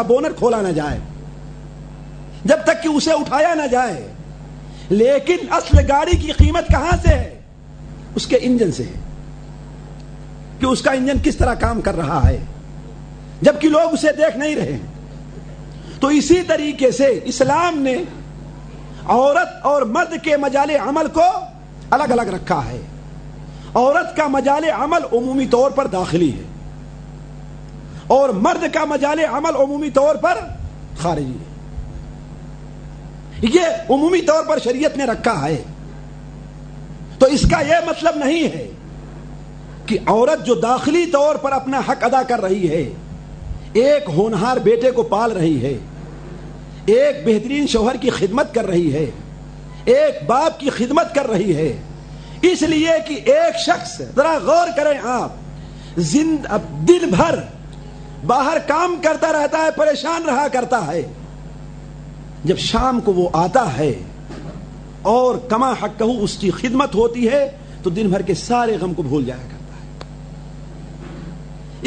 کا بونٹ کھولا نہ جائے، جب تک کہ اسے اٹھایا نہ جائے۔ لیکن اصل گاڑی کی قیمت کہاں سے ہے؟ اس کے انجن سے ہے، کہ اس کا انجن کس طرح کام کر رہا ہے، جبکہ لوگ اسے دیکھ نہیں رہے۔ تو اسی طریقے سے اسلام نے عورت اور مرد کے مجال عمل کو الگ الگ رکھا ہے۔ عورت کا مجال عمل عمومی طور پر داخلی ہے، اور مرد کا مجال عمل عمومی طور پر خارجی ہے۔ یہ عمومی طور پر شریعت نے رکھا ہے۔ تو اس کا یہ مطلب نہیں ہے کہ عورت جو داخلی طور پر اپنا حق ادا کر رہی ہے، ایک ہونہار بیٹے کو پال رہی ہے، ایک بہترین شوہر کی خدمت کر رہی ہے، ایک باپ کی خدمت کر رہی ہے، اس لیے کہ ایک شخص، ذرا غور کریں آپ، دن بھر باہر کام کرتا رہتا ہے، پریشان رہا کرتا ہے، جب شام کو وہ آتا ہے اور کما حقہ اس کی خدمت ہوتی ہے تو دن بھر کے سارے غم کو بھول جایا کرتا ہے۔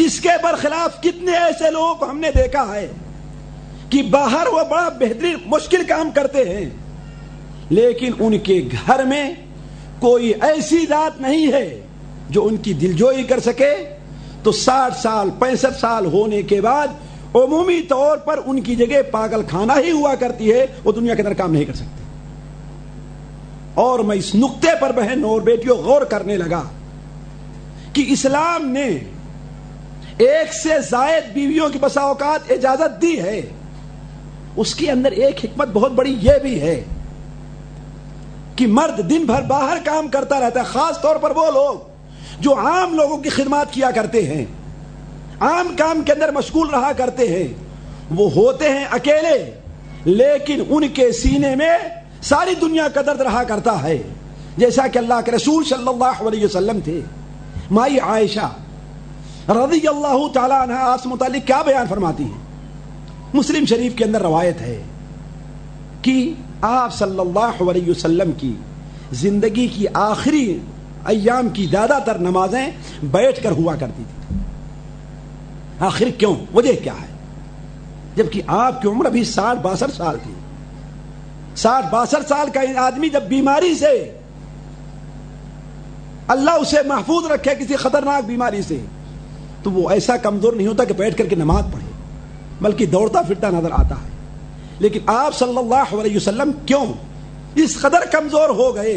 اس کے برخلاف کتنے ایسے لوگوں کو ہم نے دیکھا ہے کہ باہر وہ بڑا بہترین مشکل کام کرتے ہیں، لیکن ان کے گھر میں کوئی ایسی ذات نہیں ہے جو ان کی دلجوئی کر سکے، تو 60 سال 65 سال ہونے کے بعد عمومی طور پر ان کی جگہ پاگل خانہ ہی ہوا کرتی ہے، وہ دنیا کے اندر کام نہیں کر سکتے۔ اور میں اس نقطے پر بہن اور بیٹیوں غور کرنے لگا کہ اسلام نے ایک سے زائد بیویوں کی بسا اوقات اجازت دی ہے، اس کے اندر ایک حکمت بہت بڑی یہ بھی ہے کہ مرد دن بھر باہر کام کرتا رہتا ہے، خاص طور پر وہ لوگ جو عام لوگوں کی خدمات کیا کرتے ہیں، عام کام کے اندر مشغول رہا کرتے ہیں، وہ ہوتے ہیں اکیلے، لیکن ان کے سینے میں ساری دنیا کا درد رہا کرتا ہے۔ جیسا کہ اللہ کے رسول صلی اللہ علیہ وسلم تھے، مائی عائشہ رضی اللہ تعالی عنہ آپ سے متعلق کیا بیان فرماتی ہیں؟ مسلم شریف کے اندر روایت ہے کہ آپ صلی اللہ علیہ وسلم کی زندگی کی آخری ایام کی زیادہ تر نمازیں بیٹھ کر ہوا کرتی تھی۔ آخر کیوں؟ وجہ کیا ہے؟ جبکہ آپ کی عمر ابھی 60-62 سال تھی۔ 60-62 سال کا آدمی جب بیماری سے اللہ اسے محفوظ رکھے کسی خطرناک بیماری سے، تو وہ ایسا کمزور نہیں ہوتا کہ بیٹھ کر کے نماز پڑھے، بلکہ دوڑتا پھرتا نظر آتا ہے۔ لیکن آپ صلی اللہ علیہ وسلم کیوں اس قدر کمزور ہو گئے؟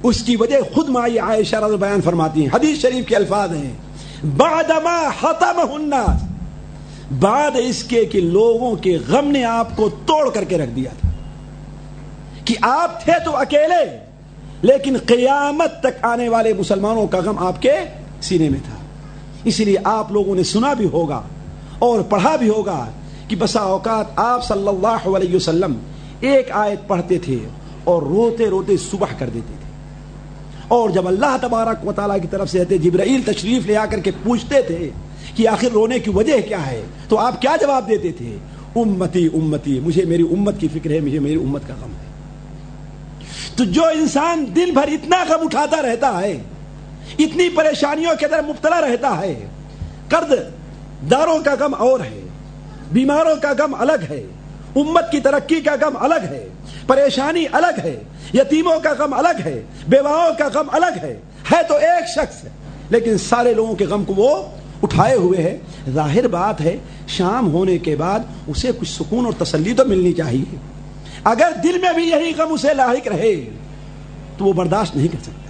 اس کی وجہ خود مائی عائشہ رضی اللہ بیان فرماتی ہیں، حدیث شریف کے الفاظ ہیں، بعدما حطمہ الناس، بعد اس کے کہ لوگوں کے غم نے آپ کو توڑ کر کے رکھ دیا تھا، کہ آپ تھے تو اکیلے، لیکن قیامت تک آنے والے مسلمانوں کا غم آپ کے سینے میں تھا۔ اس لیے آپ لوگوں نے سنا بھی ہوگا اور پڑھا بھی ہوگا کہ بسا اوقات آپ صلی اللہ علیہ وسلم ایک آیت پڑھتے تھے اور روتے روتے صبح کر دیتے تھے، اور جب اللہ تبارک و تعالیٰ کی طرف سے جبرائیل تشریف لے آ کر کے پوچھتے تھے کہ آخر رونے کی وجہ کیا ہے، تو آپ کیا جواب دیتے تھے؟ امتی امتی، مجھے میری امت کی فکر ہے، مجھے میری امت کا غم ہے۔ تو جو انسان دن بھر اتنا غم اٹھاتا رہتا ہے، اتنی پریشانیوں کے اندر مبتلا رہتا ہے، قرض داروں کا غم اور ہے، بیماروں کا غم الگ ہے، امت کی ترقی کا غم الگ ہے، پریشانی الگ ہے، یتیموں کا غم الگ ہے، بیواؤں کا غم الگ ہے تو ایک شخص، لیکن سارے لوگوں کے غم کو وہ اٹھائے ہوئے ہے۔ ظاہر بات ہے شام ہونے کے بعد اسے کچھ سکون اور تسلی تو ملنی چاہیے۔ اگر دل میں بھی یہی غم اسے لاحق رہے تو وہ برداشت نہیں کر سکتا،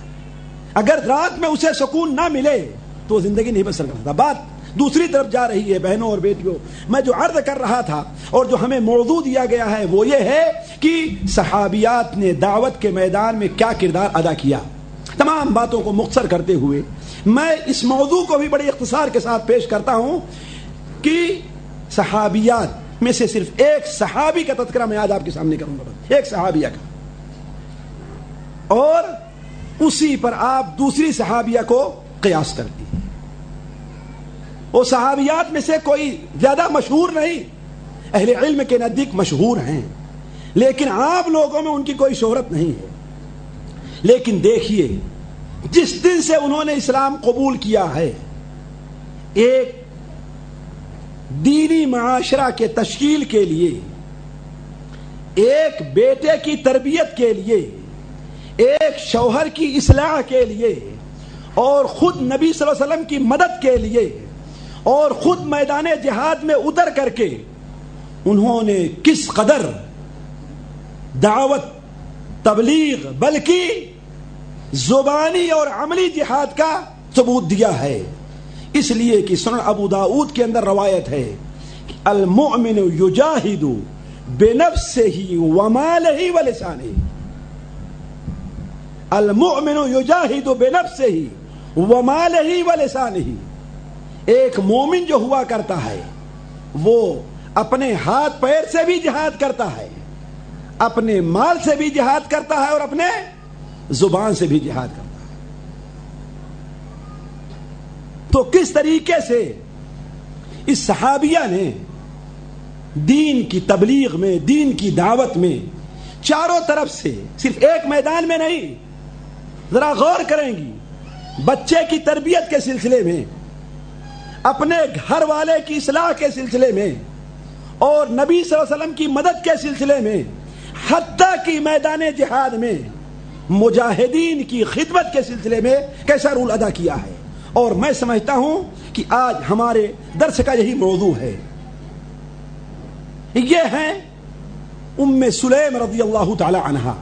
اگر رات میں اسے سکون نہ ملے تو وہ زندگی نہیں بسر کر سکتا۔ بات دوسری طرف جا رہی ہے بہنوں اور بیٹیوں، میں جو عرض کر رہا تھا اور جو ہمیں موضوع دیا گیا ہے وہ یہ ہے کہ صحابیات نے دعوت کے میدان میں کیا کردار ادا کیا۔ تمام باتوں کو مختصر کرتے ہوئے میں اس موضوع کو بھی بڑی اختصار کے ساتھ پیش کرتا ہوں کہ صحابیات میں سے صرف ایک صحابی کا تذکرہ میں آج آپ کے سامنے کروں گا، ایک صحابیہ کا، اور اسی پر آپ دوسری صحابیہ کو قیاس کرتی ہیں۔ وہ صحابیات میں سے کوئی زیادہ مشہور نہیں، اہل علم کے نزدیک مشہور ہیں، لیکن عام لوگوں میں ان کی کوئی شہرت نہیں ہے۔ لیکن دیکھیے جس دن سے انہوں نے اسلام قبول کیا ہے، ایک دینی معاشرہ کے تشکیل کے لیے، ایک بیٹے کی تربیت کے لیے، ایک شوہر کی اصلاح کے لیے، اور خود نبی صلی اللہ علیہ وسلم کی مدد کے لیے، اور خود میدان جہاد میں اتر کر کے انہوں نے کس قدر دعوت، تبلیغ، بلکہ زبانی اور عملی جہاد کا ثبوت دیا ہے۔ اس لیے کہ سنن ابو داؤد کے اندر روایت ہے کہ المؤمن یجاہد بنفسہ ومالہ ولسانہ، المؤمن یجاہد بنفسہ ومالہ ولسانہ، ایک مومن جو ہوا کرتا ہے وہ اپنے ہاتھ پیر سے بھی جہاد کرتا ہے، اپنے مال سے بھی جہاد کرتا ہے، اور اپنے زبان سے بھی جہاد کرتا ہے۔ تو کس طریقے سے اس صحابیہ نے دین کی تبلیغ میں، دین کی دعوت میں چاروں طرف سے، صرف ایک میدان میں نہیں، ذرا غور کریں گی، بچے کی تربیت کے سلسلے میں، اپنے گھر والے کی اصلاح کے سلسلے میں، اور نبی صلی اللہ علیہ وسلم کی مدد کے سلسلے میں، حتیٰ کہ میدان جہاد میں مجاہدین کی خدمت کے سلسلے میں کیسا رول ادا کیا ہے۔ اور میں سمجھتا ہوں کہ آج ہمارے درس کا یہی موضوع ہے۔ یہ ہیں ام سلیم رضی اللہ تعالی عنہا۔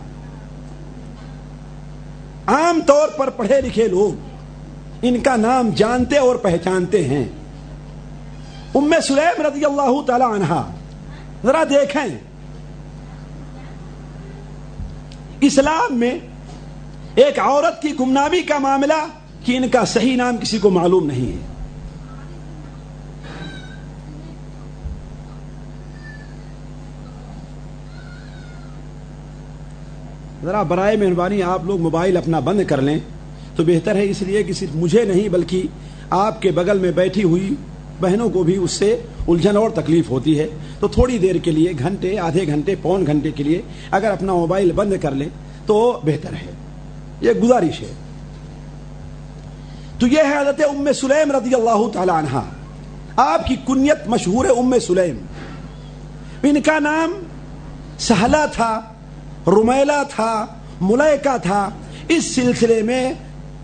عام طور پر پڑھے لکھے لوگ ان کا نام جانتے اور پہچانتے ہیں۔ ام سلیم رضی اللہ تعالی عنہا، ذرا دیکھیں اسلام میں ایک عورت کی گمنامی کا معاملہ کہ ان کا صحیح نام کسی کو معلوم نہیں ہے۔ ذرا برائے مہربانی آپ لوگ موبائل اپنا بند کر لیں تو بہتر ہے، اس لیے کہ صرف مجھے نہیں بلکہ آپ کے بغل میں بیٹھی ہوئی بہنوں کو بھی اس سے الجھن اور تکلیف ہوتی ہے۔ تو تھوڑی دیر کے لیے، گھنٹے، آدھے گھنٹے، پون گھنٹے کے لیے اگر اپنا موبائل بند کر لیں تو بہتر ہے، یہ گزارش ہے۔ تو یہ ہے حضرت ام سلیم رضی اللہ تعالی عنہا۔ آپ کی کنیت مشہور ہے ام سلیم۔ ان کا نام سہلہ تھا، رمیلہ تھا، ملیکہ تھا۔ اس سلسلے میں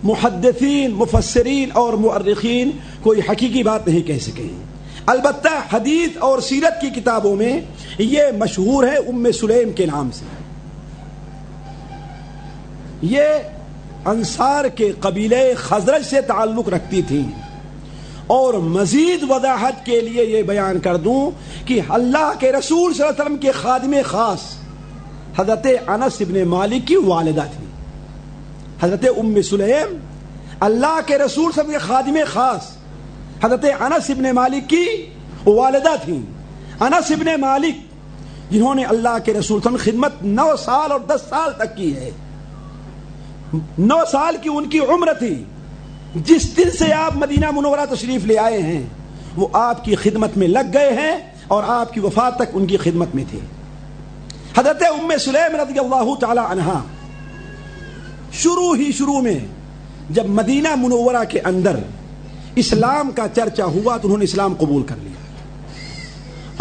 محدثین، مفسرین اور مؤرخین کوئی حقیقی بات نہیں کہہ سکے، البتہ حدیث اور سیرت کی کتابوں میں یہ مشہور ہے ام سلیم کے نام سے۔ یہ انصار کے قبیلے خزرج سے تعلق رکھتی تھیں۔ اور مزید وضاحت کے لیے یہ بیان کر دوں کہ اللہ کے رسول صلی اللہ علیہ وسلم کے خادم خاص حضرت انس ابن مالک کی والدہ تھی۔ حضرت ام سلیم اللہ کے رسول صلی اللہ علیہ وسلم کے خادم خاص حضرت انس ابن مالک کی والدہ تھیں۔ انس ابن مالک جنہوں نے اللہ کے رسول صلی اللہ علیہ وسلم خدمت 9 سال اور 10 سال تک کی ہے، 9 سال کی ان کی عمر تھی۔ جس دن سے آپ مدینہ منورہ تشریف لے آئے ہیں وہ آپ کی خدمت میں لگ گئے ہیں اور آپ کی وفات تک ان کی خدمت میں تھے۔ حضرت ام سلیم رضی اللہ تعالی عنہا شروع میں جب مدینہ منورہ کے اندر اسلام کا چرچا ہوا تو انہوں نے اسلام قبول کر لیا،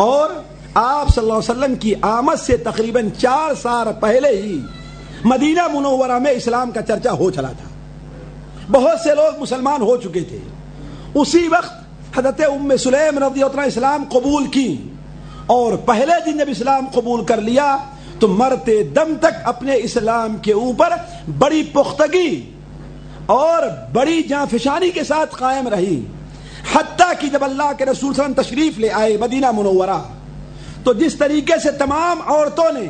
اور آپ صلی اللہ علیہ وسلم کی آمد سے تقریباً 4 سال پہلے ہی مدینہ منورہ میں اسلام کا چرچا ہو چلا تھا، بہت سے لوگ مسلمان ہو چکے تھے۔ اسی وقت حضرت ام سلیم رضی اللہ عنہ اسلام قبول کی، اور پہلے دن جب اسلام قبول کر لیا تو مرتے دم تک اپنے اسلام کے اوپر بڑی پختگی اور بڑی جانفشانی کے ساتھ قائم رہی، حتیٰ کہ جب اللہ کے رسول صلی اللہ علیہ وسلم تشریف لے آئے مدینہ منورہ تو جس طریقے سے تمام عورتوں نے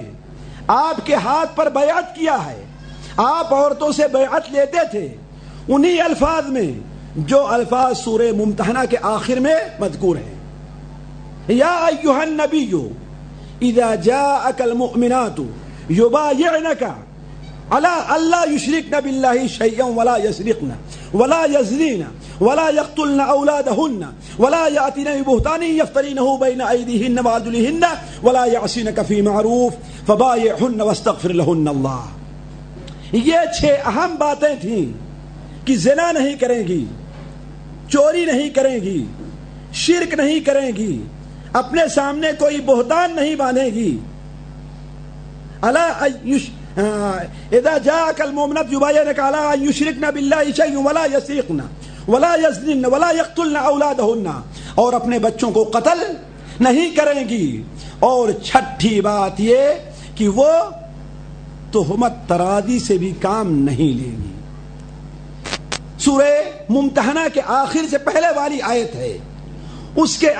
آپ کے ہاتھ پر بیعت کیا ہے، آپ عورتوں سے بیعت لیتے تھے انہی الفاظ میں جو الفاظ سورہ ممتحنہ کے آخر میں مذکور ہیں۔ یا ایھا النبی اذا جاءک المؤمنات یبایعنک علی الا یشرکن باللہ شیئا ولا یسرقن ولا یزنین ولا یقتلن اولادہن ولا یأتین ببہتان یفترینہ بین ایدیہن وارجلہن ولا یعصینک فی معروف فبایعہن واستغفر لہن اللہ۔ یہ 6 اہم باتیں تھیں کہ زنا نہیں کریں گی، چوری نہیں کریں گی، شرک نہیں کریں گی، اپنے سامنے کوئی بہتان نہیں باندھے گی. اذا جاءك المؤمنات يبايعنك على ان يشركن بالله شيئا ولا يسرقن ولا يزنن ولا يقتلن اولادهن، اور اپنے بچوں کو قتل نہیں کریں گی. اور چھٹی بات یہ کہ وہ تہمت ترازی سے بھی کام نہیں لیں گی. سورہ ممتحنہ کے آخر سے پہلے والی آیت ہے، اس کے